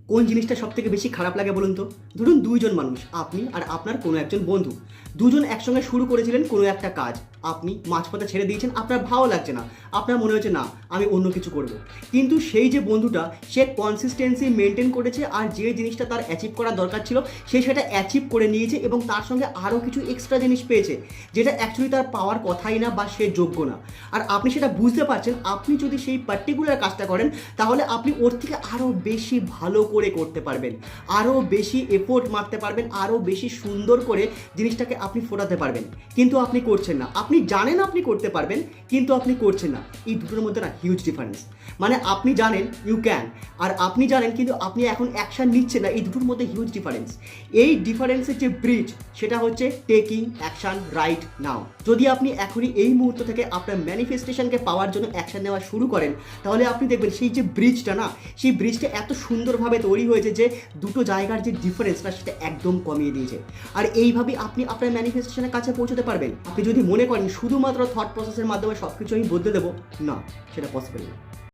কোন জিনিসটা সবথেকে বেশি খারাপ লাগে বলুন তো? ধরুন ২ জন মানুষ, আপনি আর আপনার কোনো একজন বন্ধু। দুজন একসঙ্গে শুরু করেছিলেন কোনো একটা কাজ। আপনি মাঝপথে ছেড়ে দিয়েছেন, আপনার ভালো লাগছে না। আপনার মনে হচ্ছে না, আমি অন্য কিছু করব। কিন্তু সেই যে বন্ধুটা, সে কনসিস্টেন্সি মেইনটেইন করেছে আর যে জিনিসটা তার অ্যাচিভ করার দরকার ছিল, সে সেটা অ্যাচিভ করে নিয়েছে এবং তার সঙ্গে আরও কিছু এক্সট্রা জিনিস পেয়েছে, যেটা অ্যাকচুয়ালি তার পাওয়ার কথাই না বা সে যোগ্য না। আর আপনি সেটা বুঝতে পারছেন, আপনি যদি সেই পার্টিকুলার কাজটা করেন, তাহলে আপনি ওর থেকে আরও বেশি ভালো করে করতে পারবেন, আরও বেশি এফোর্ট মারতে পারবেন, আরও বেশি সুন্দর করে জিনিসটাকে আপনি ফোটাতে পারবেন। কিন্তু আপনি করছেন না। আপনি জানেন আপনি করতে পারবেন, কিন্তু আপনি করছেন না। এই দুটোর মধ্যে না হিউজ ডিফারেন্স। মানে আপনি জানেন ইউ ক্যান, আর আপনি জানেন কিন্তু আপনি এখন অ্যাকশান নিচ্ছেন না। এই দুটোর মধ্যে হিউজ ডিফারেন্স। এই ডিফারেন্সের যে ব্রিজ, সেটা হচ্ছে টেকিং অ্যাকশান রাইট নাও। যদি আপনি এখনই এই মুহূর্ত থেকে আপনার ম্যানিফেস্টেশনকে পাওয়ার জন্য অ্যাকশান নেওয়া শুরু করেন, তাহলে আপনি দেখবেন সেই যে ব্রিজটা না, সেই ব্রিজটা এত সুন্দরভাবে তৈরি হয়েছে যে দুটো জায়গার যে ডিফারেন্সটা সেটা একদম কমিয়ে দিয়েছে। আর এইভাবেই আপনি আপনার ম্যানিফেস্টেশনের কাছে পৌঁছতে পারবেন। আপনি যদি মনে করেন শুধুমাত্র থট প্রসেসের মাধ্যমে সব কিছু আমি বদলে দেবো, না, সেটা পসিবল না।